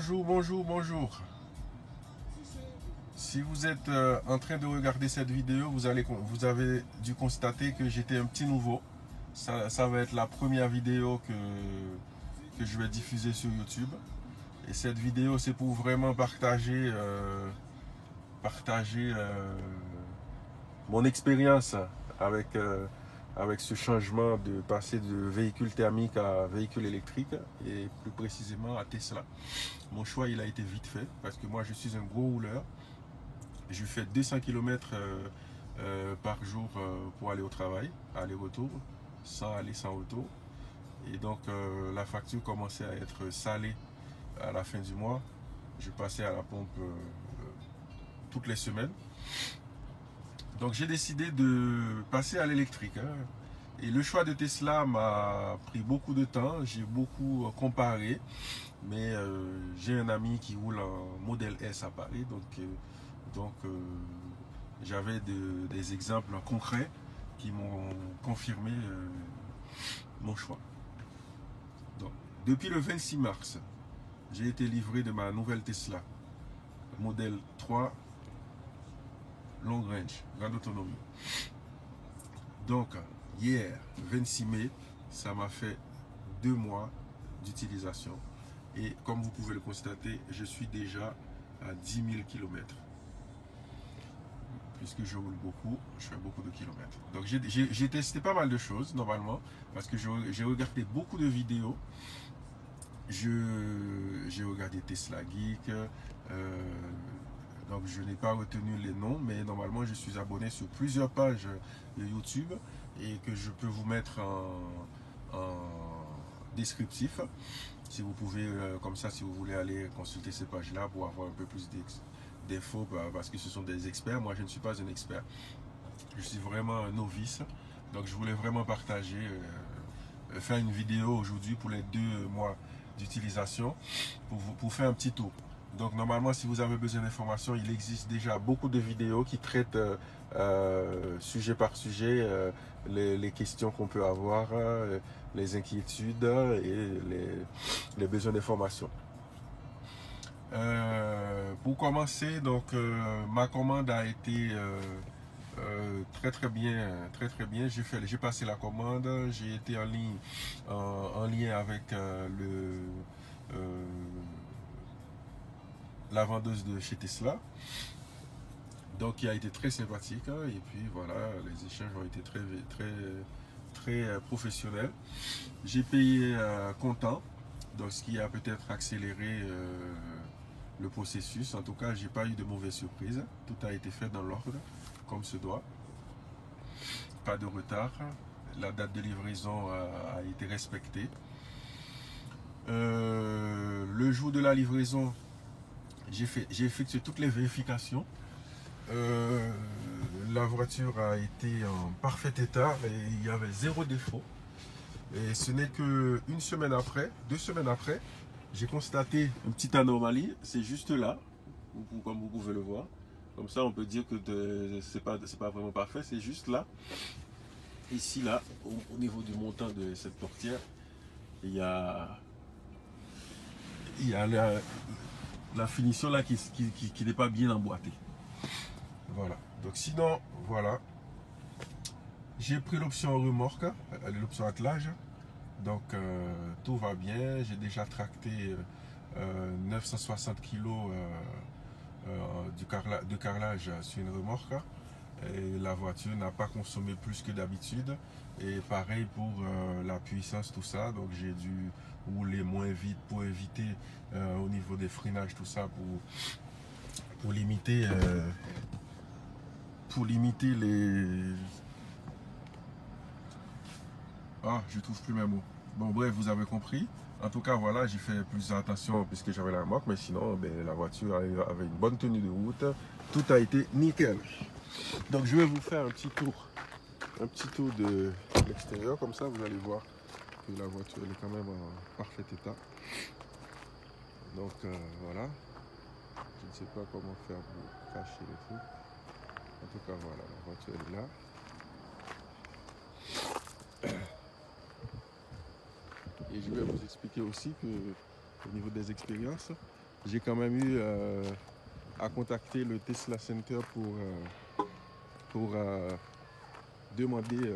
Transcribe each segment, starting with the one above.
bonjour, bonjour, bonjour. Si vous êtes en train de regarder cette vidéo, vous avez dû constater que j'étais un petit nouveau. Ça va être la première vidéo que je vais diffuser sur YouTube. Et cette vidéo, c'est pour vraiment partager mon expérience avec ce changement de passer de véhicule thermique à véhicule électrique et plus précisément à Tesla. Mon choix il a été vite fait parce que moi je suis un gros rouleur. Je fais 200 km par jour pour aller au travail, aller-retour, sans aller sans auto. Et donc la facture commençait à être salée à la fin du mois. Je passais à la pompe toutes les semaines. Donc j'ai décidé de passer à l'électrique. Et le choix de Tesla m'a pris beaucoup de temps. J'ai beaucoup comparé. Mais j'ai un ami qui roule en modèle S à Paris. Donc j'avais des exemples concrets qui m'ont confirmé mon choix. Donc, depuis le 26 mars, j'ai été livré de ma nouvelle Tesla, modèle 3 long range, grande autonomie. Donc, hier, 26 mai, ça m'a fait 2 mois d'utilisation. Et comme vous pouvez le constater, je suis déjà à 10 000 km. Puisque je roule beaucoup, je fais beaucoup de kilomètres. Donc j'ai testé pas mal de choses normalement, parce que j'ai regardé beaucoup de vidéos. J'ai regardé Tesla Geek, donc je n'ai pas retenu les noms, mais normalement je suis abonné sur plusieurs pages de YouTube et que je peux vous mettre en descriptif. Si vous pouvez, comme ça, si vous voulez aller consulter ces pages-là pour avoir un peu plus d'infos, parce que ce sont des experts. Moi, je ne suis pas un expert. Je suis vraiment un novice. Donc, je voulais vraiment partager, faire une vidéo aujourd'hui pour les 2 mois d'utilisation pour faire un petit tour. Donc, normalement, si vous avez besoin d'informations, il existe déjà beaucoup de vidéos qui traitent sujet par sujet les questions qu'on peut avoir, les inquiétudes et les besoins d'information. Pour commencer, donc ma commande a été très bien. J'ai passé la commande, j'ai été en lien avec la vendeuse de chez Tesla. Donc, qui a été très sympathique. Et puis voilà, les échanges ont été très professionnels. J'ai payé comptant, donc ce qui a peut-être accéléré le processus. En tout cas, j'ai pas eu de mauvaise surprise. Tout a été fait dans l'ordre, comme se doit. Pas de retard. La date de livraison a été respectée. Le jour de la livraison, j'ai effectué toutes les vérifications. La voiture a été en parfait état et il y avait 0 défaut. Et ce n'est que 2 semaines après, j'ai constaté une petite anomalie. C'est juste là, comme vous pouvez le voir. Comme ça, on peut dire que c'est pas vraiment parfait. C'est juste là, ici là, au niveau du montant de cette portière, il y a la finition là qui n'est pas bien emboîtée. Voilà. Donc sinon, voilà. J'ai pris l'option remorque, l'option attelage. Donc tout va bien. J'ai déjà tracté 960 kg de carrelage sur une remorque. Et la voiture n'a pas consommé plus que d'habitude. Et pareil pour la puissance, tout ça. Donc j'ai dû rouler moins vite pour éviter au niveau des freinages, tout ça, pour limiter les... Ah, je trouve plus mes mots. Bon, bref, vous avez compris. En tout cas, voilà, j'ai fait plus attention puisque j'avais la remorque, mais sinon, la voiture avait une bonne tenue de route. Tout a été nickel. Donc, je vais vous faire un petit tour de l'extérieur. Comme ça, vous allez voir que la voiture elle est quand même en parfait état. Donc, voilà. Je ne sais pas comment faire pour cacher les trucs. En tout cas, voilà, la voiture elle est là. Et je vais vous expliquer aussi que au niveau des expériences, j'ai quand même eu à contacter le Tesla Center pour demander,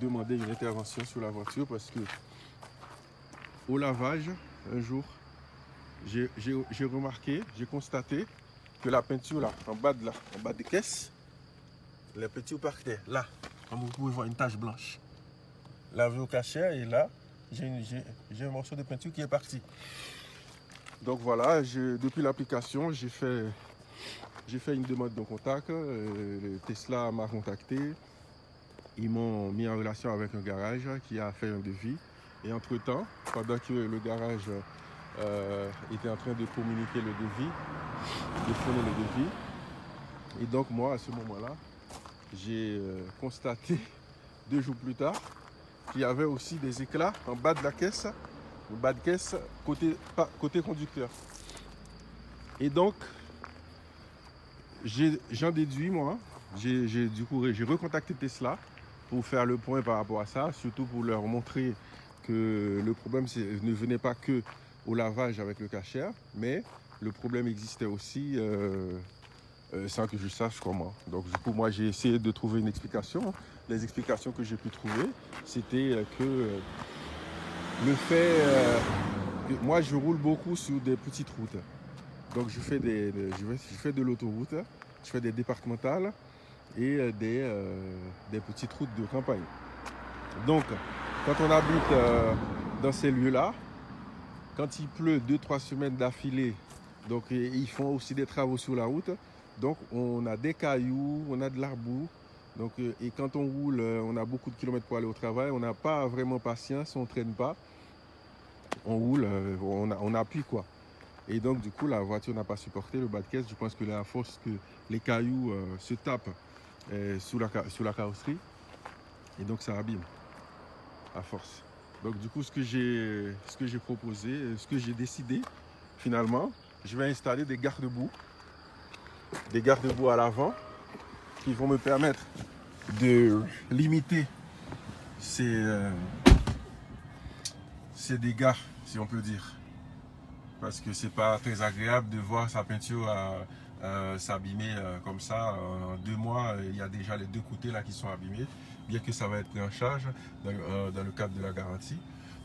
demander une intervention sur la voiture parce que au lavage, un jour, j'ai remarqué, j'ai constaté que la peinture là, en bas des caisses, la peinture partait là, comme vous pouvez voir une tache blanche. Lavé au cachet et là, j'ai un morceau de peinture qui est parti. Donc voilà, depuis l'application, j'ai fait une demande de contact. Tesla m'a contacté. Ils m'ont mis en relation avec un garage qui a fait un devis. Et entre-temps, pendant que le garage était en train de communiquer le devis, de fournir le devis, et donc moi, à ce moment-là, j'ai constaté 2 jours plus tard qu'il y avait aussi des éclats en bas de la caisse, côté conducteur. Et donc, j'en déduis, moi, j'ai recontacté Tesla pour faire le point par rapport à ça, surtout pour leur montrer que le problème ne venait pas que au lavage avec le cachet, mais le problème existait aussi sans que je sache comment. Donc du coup, moi, j'ai essayé de trouver une explication. Les explications que j'ai pu trouver, c'était que le fait que moi, je roule beaucoup sur des petites routes. Donc je fais de l'autoroute, je fais des départementales et des petites routes de campagne. Donc, quand on habite dans ces lieux-là, quand il pleut 2-3 semaines d'affilée, donc ils font aussi des travaux sur la route. Donc on a des cailloux, on a de l'arboux. Donc, et quand on roule, on a beaucoup de kilomètres pour aller au travail. On n'a pas vraiment patience, on ne traîne pas. On roule, on appuie quoi. Et donc du coup la voiture n'a pas supporté le bas de caisse. Je pense que la force que les cailloux se tapent sous la carrosserie. Et donc ça abîme à force. Donc du coup ce que j'ai proposé, ce que j'ai décidé finalement, je vais installer des garde-boue à l'avant qui vont me permettre de limiter ces dégâts, si on peut dire. Parce que c'est pas très agréable de voir sa peinture s'abîmer comme ça. En 2 mois, il y a déjà les 2 côtés là qui sont abîmés, bien que ça va être pris en charge dans le cadre de la garantie.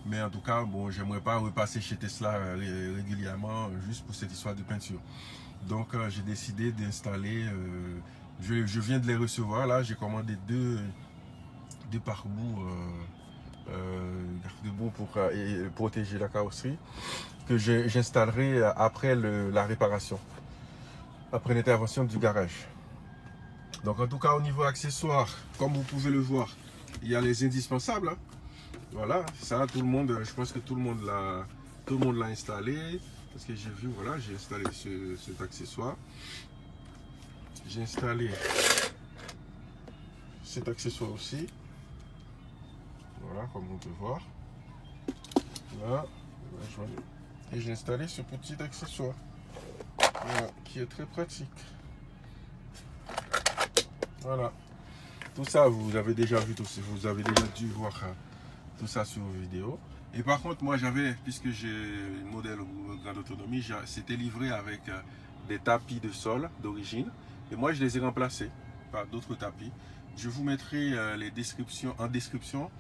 Mais en tout cas, bon, j'aimerais pas repasser chez Tesla régulièrement juste pour cette histoire de peinture. Donc j'ai décidé d'installer, je viens de les recevoir là, j'ai commandé deux pare-boue pour protéger la carrosserie que j'installerai après la réparation, après l'intervention du garage. Donc en tout cas au niveau accessoires, comme vous pouvez le voir, il y a les indispensables. Hein. Voilà, ça tout le monde, je pense que tout le monde l'a installé. Parce que j'ai vu, voilà, j'ai installé cet accessoire. J'ai installé cet accessoire aussi. Voilà, comme on peut voir. Là, et j'ai installé ce petit accessoire. Voilà, qui est très pratique. Voilà. Tout ça, vous avez déjà vu, vous avez déjà dû voir tout ça sur vidéo. Et par contre, moi j'avais, puisque j'ai une modèle grande autonomie, c'était livré avec des tapis de sol d'origine. Et moi je les ai remplacés par d'autres tapis. Je vous mettrai en description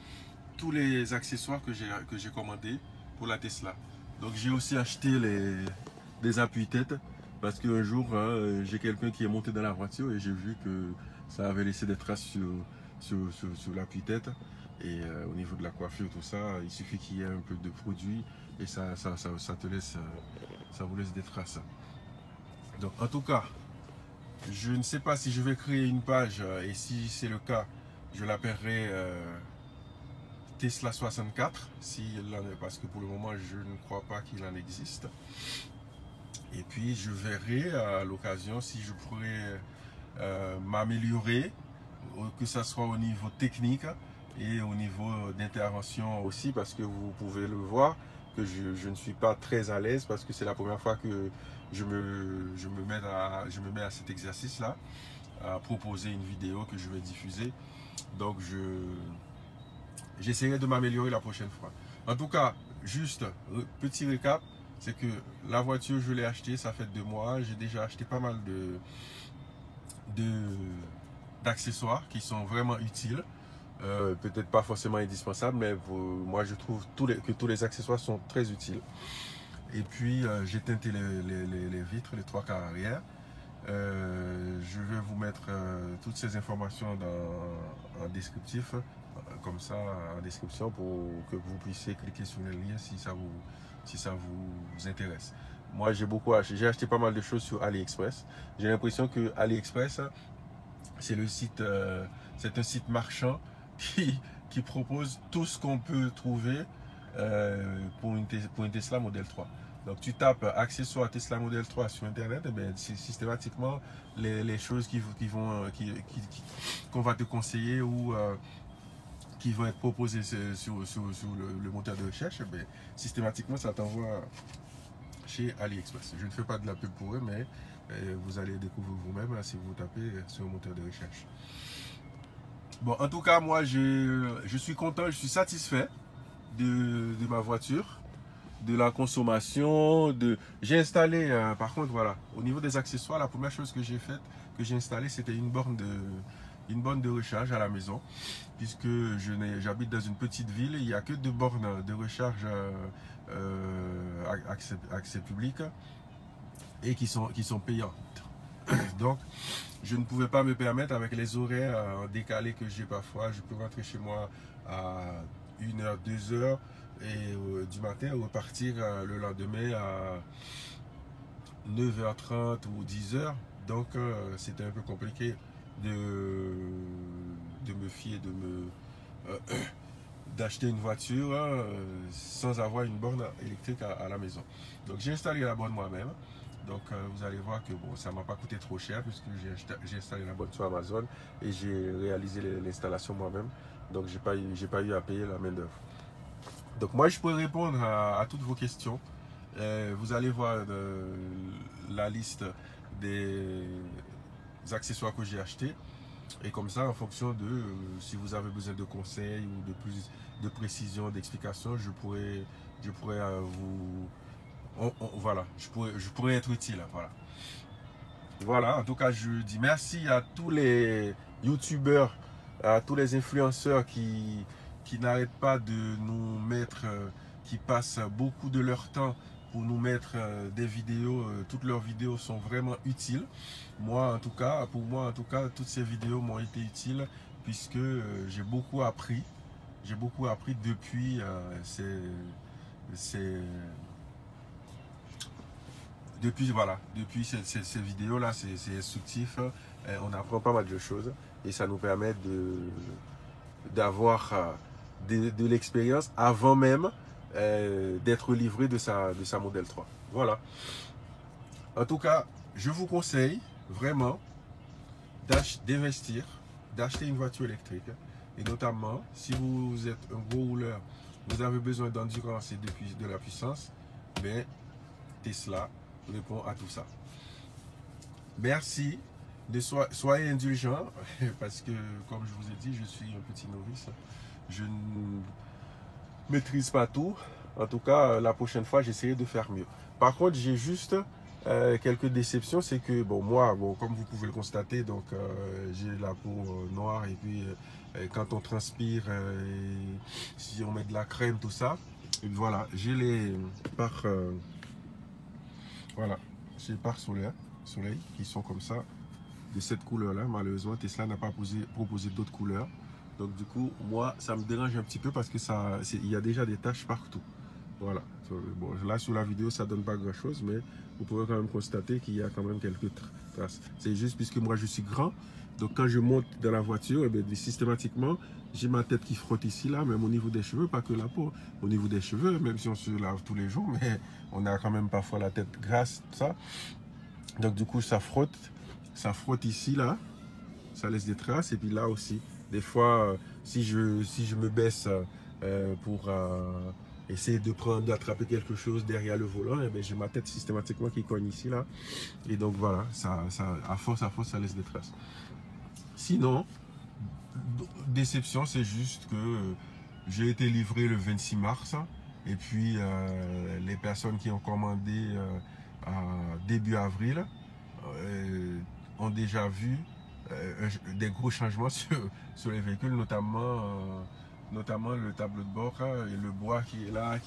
tous les accessoires que j'ai commandés pour la Tesla. Donc j'ai aussi acheté des appuis-têtes parce qu'un jour j'ai quelqu'un qui est monté dans la voiture et j'ai vu que ça avait laissé des traces sur l'appui-tête. Et au niveau de la coiffure, tout ça, il suffit qu'il y ait un peu de produit et ça te laisse, ça vous laisse des traces. Donc en tout cas, je ne sais pas si je vais créer une page et si c'est le cas, je l'appellerai Tesla 64, parce que pour le moment je ne crois pas qu'il en existe. Et puis je verrai à l'occasion si je pourrais m'améliorer, que ce soit au niveau technique et au niveau d'intervention aussi, parce que vous pouvez le voir que je ne suis pas très à l'aise parce que c'est la première fois que je me mets à cet exercice là, à proposer une vidéo que je vais diffuser. Donc j'essaierai de m'améliorer la prochaine fois. En tout cas, juste petit récap, c'est que la voiture, je l'ai achetée, ça fait 2 mois. J'ai déjà acheté pas mal d'accessoires qui sont vraiment utiles. Peut-être pas forcément indispensables, mais moi je trouve que tous les accessoires sont très utiles. Et puis j'ai teinté les vitres, les 3 quarts arrière. Je vais vous mettre toutes ces informations en descriptif, comme ça en description, pour que vous puissiez cliquer sur les liens si ça vous intéresse. Moi j'ai acheté pas mal de choses sur AliExpress. J'ai l'impression que AliExpress c'est un site marchand qui propose tout ce qu'on peut trouver pour une Tesla Model 3. Donc tu tapes accessoires Tesla Model 3 sur internet, et bien, c'est systématiquement les choses qu'on va te conseiller ou qui vont être proposées sur le moteur de recherche. Et bien, systématiquement ça t'envoie chez AliExpress. Je ne fais pas de la pub pour eux, mais vous allez découvrir vous-même si vous tapez sur le moteur de recherche. Bon, en tout cas, moi je suis content, je suis satisfait de ma voiture, de la consommation. J'ai installé, par contre, voilà, au niveau des accessoires, la première chose que j'ai installé, c'était une borne de recharge à la maison, puisque j'habite dans une petite ville, il n'y a que 2 bornes de recharge accès public et qui sont payantes. Donc, je ne pouvais pas me permettre, avec les horaires décalés que j'ai parfois, je peux rentrer chez moi à 1h, 2h du matin et repartir le lendemain à 9h30 ou 10h. Donc, c'était un peu compliqué de me fier, d'acheter une voiture sans avoir une borne électrique à la maison. Donc, j'ai installé la borne moi-même. Donc vous allez voir que bon, ça ne m'a pas coûté trop cher, puisque j'ai installé la borne sur Amazon et j'ai réalisé l'installation moi-même. Donc j'ai pas eu à payer la main d'œuvre. Donc moi je pourrais répondre à toutes vos questions. Vous allez voir la liste des accessoires que j'ai achetés. Et comme ça, en fonction de si vous avez besoin de conseils ou de plus de précision, d'explications, je pourrais vous... voilà, je pourrais être utile. Voilà, en tout cas, je dis merci à tous les youtubeurs, à tous les influenceurs qui n'arrêtent pas de nous mettre, qui passent beaucoup de leur temps pour nous mettre des vidéos. Toutes leurs vidéos sont vraiment utiles. Moi, en tout cas, pour moi, en tout cas, toutes ces vidéos m'ont été utiles, puisque j'ai beaucoup appris. J'ai beaucoup appris depuis depuis ces vidéos-là, c'est instructif. On apprend pas mal de choses et ça nous permet d'avoir de l'expérience avant même d'être livré de sa Model 3. Voilà. En tout cas, je vous conseille vraiment d'investir, d'acheter une voiture électrique. Et notamment, si vous êtes un gros rouleur, vous avez besoin d'endurance et de la puissance, mais Tesla répond à tout ça. Merci. Soyez indulgents, parce que, comme je vous ai dit, je suis un petit novice. Je ne maîtrise pas tout. En tout cas, la prochaine fois, j'essaierai de faire mieux. Par contre, j'ai juste quelques déceptions. C'est que, bon, moi, comme vous pouvez le constater, donc j'ai la peau noire, et puis quand on transpire, si on met de la crème, tout ça, et voilà, j'ai les pare soleil qui sont comme ça, de cette couleur là. Malheureusement, Tesla n'a pas proposé d'autres couleurs, donc du coup moi ça me dérange un petit peu, parce que il y a déjà des taches partout. Voilà, bon, là sur la vidéo ça donne pas grand chose, mais vous pouvez quand même constater qu'il y a quand même quelques traces. C'est juste puisque moi je suis grand, donc quand je monte dans la voiture, systématiquement j'ai ma tête qui frotte ici, là, même au niveau des cheveux, pas que la peau, au niveau des cheveux, même si on se lave tous les jours, mais on a quand même parfois la tête grasse, tout ça. Donc du coup ça frotte ici, là, ça laisse des traces. Et puis là aussi, des fois, si je me baisse pour essayer d'attraper quelque chose derrière le volant, j'ai ma tête systématiquement qui cogne ici, là. Et donc voilà, à force, ça laisse des traces. Sinon, déception, c'est juste que j'ai été livré le 26 mars. Et puis, les personnes qui ont commandé à début avril ont déjà vu des gros changements sur les véhicules, notamment le tableau de bord et le bois qui est là,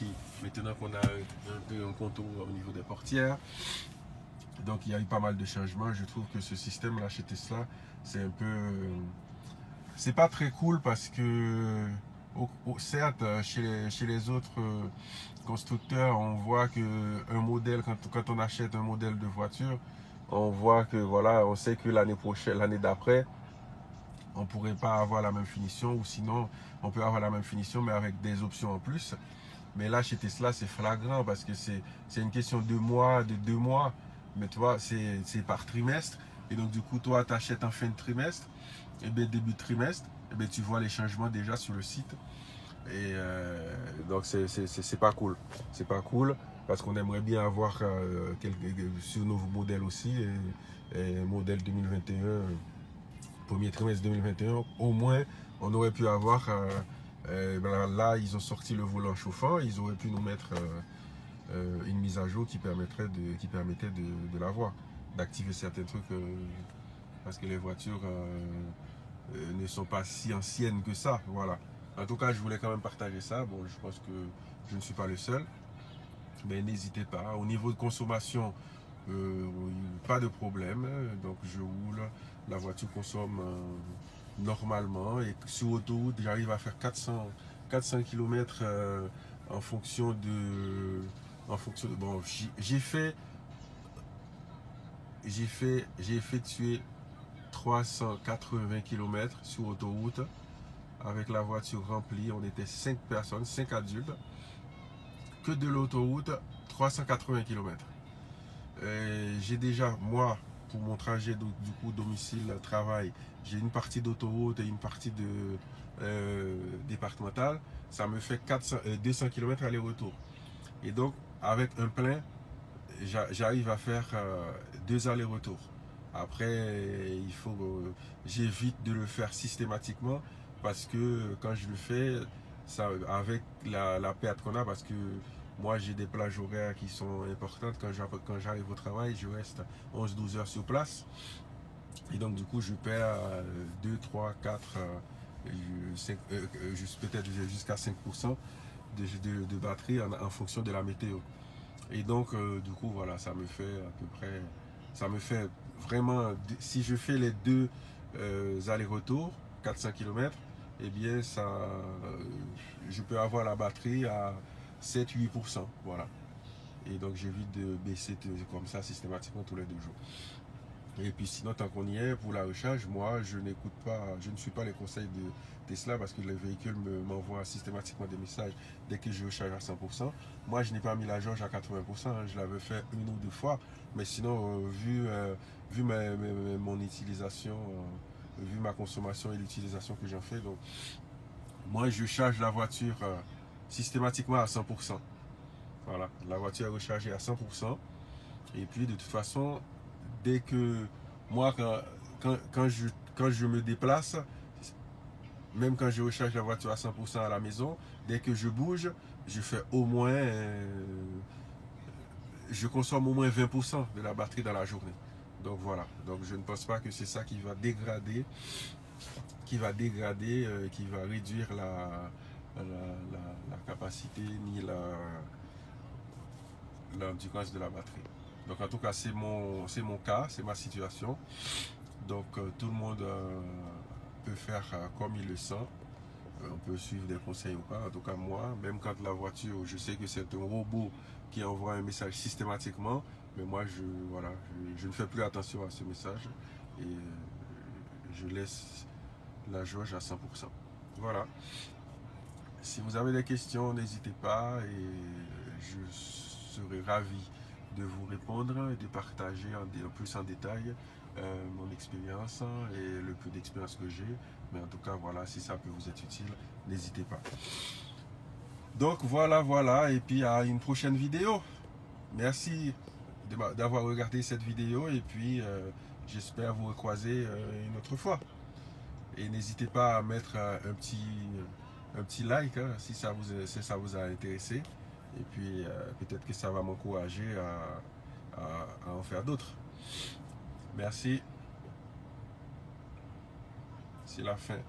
maintenant qu'on a un peu un contour au niveau des portières. Donc il y a eu pas mal de changements. Je trouve que ce système là chez Tesla, c'est un peu... c'est pas très cool parce que, certes, chez les autres constructeurs, on voit que un modèle, quand on achète un modèle de voiture, on voit que voilà, on sait que l'année prochaine, l'année d'après, on ne pourrait pas avoir la même finition, ou sinon on peut avoir la même finition mais avec des options en plus. Mais là chez Tesla c'est flagrant parce que c'est une question de mois, de 2 mois, mais tu vois c'est par trimestre. Et donc du coup toi tu achètes en fin de trimestre, et bien début de trimestre, et bien tu vois les changements déjà sur le site. Et donc c'est pas cool. C'est pas cool parce qu'on aimerait bien avoir sur nos modèles aussi, et modèle 2021, premier trimestre 2021, au moins on aurait pu avoir, là ils ont sorti le volant chauffant, ils auraient pu nous mettre une mise à jour qui permettait de l'avoir, d'activer certains trucs, parce que les voitures ne sont pas si anciennes que ça, voilà. En tout cas, je voulais quand même partager ça. Bon, je pense que je ne suis pas le seul, mais n'hésitez pas. Au niveau de consommation, pas de problème. Donc, je roule, la voiture consomme normalement, et sur autoroute, j'arrive à faire 400 km bon, j'ai effectué 380 km sur autoroute avec la voiture remplie. On était 5 personnes, 5 adultes. Que de l'autoroute, 380 km. J'ai déjà, moi, pour mon trajet du coup domicile-travail, j'ai une partie d'autoroute et une partie départementale. Ça me fait 200 km aller-retour. Et donc, avec un plein, j'arrive à faire 2 allers-retours. Après, j'évite de le faire systématiquement parce que quand je le fais, ça, avec la perte qu'on a, parce que moi j'ai des plages horaires qui sont importantes. Quand j'arrive au travail, je reste 11-12 heures sur place. Et donc du coup, je perds 2, 3, 4, peut-être jusqu'à 5% de batterie en fonction de la météo. Et donc, du coup, voilà, ça me fait à peu près, ça me fait vraiment, si je fais les 2 allers-retours, 400 km, eh bien, je peux avoir la batterie à 7-8%, voilà. Et donc, j'évite de baisser comme ça systématiquement tous les 2 jours. Et puis sinon, tant qu'on y est, pour la recharge, moi, je ne suis pas les conseils de Tesla parce que les véhicules m'envoient systématiquement des messages dès que je recharge à 100%. Moi, je n'ai pas mis la jauge à 80%, hein, je l'avais fait 1 ou 2 fois. Mais sinon, vu mon utilisation, vu ma consommation et l'utilisation que j'en fais, donc moi, je charge la voiture systématiquement à 100%. Voilà, la voiture est rechargée à 100%. Et puis, de toute façon, dès que moi, quand je me déplace, même quand je recharge la voiture à 100% à la maison, dès que je bouge, je fais au moins, je consomme au moins 20% de la batterie dans la journée. Donc voilà, donc je ne pense pas que c'est ça qui va dégrader, qui va réduire la capacité ni l'endurance de la batterie. Donc en tout cas, c'est mon cas, c'est ma situation. Donc tout le monde peut faire comme il le sent. On peut suivre des conseils ou pas. En tout cas, moi, même quand la voiture, je sais que c'est un robot qui envoie un message systématiquement, mais moi, je ne fais plus attention à ce message et je laisse la jauge à 100%. Voilà. Si vous avez des questions, n'hésitez pas et je serai ravi de vous répondre et de partager plus en détail mon expérience et le peu d'expérience que j'ai. Mais en tout cas, voilà, si ça peut vous être utile, n'hésitez pas. Donc voilà, et puis à une prochaine vidéo. Merci d'avoir regardé cette vidéo et puis j'espère vous recroiser une autre fois. Et n'hésitez pas à mettre un petit like hein, si ça vous a intéressé. Et puis peut-être que ça va m'encourager à en faire d'autres. Merci. C'est la fin.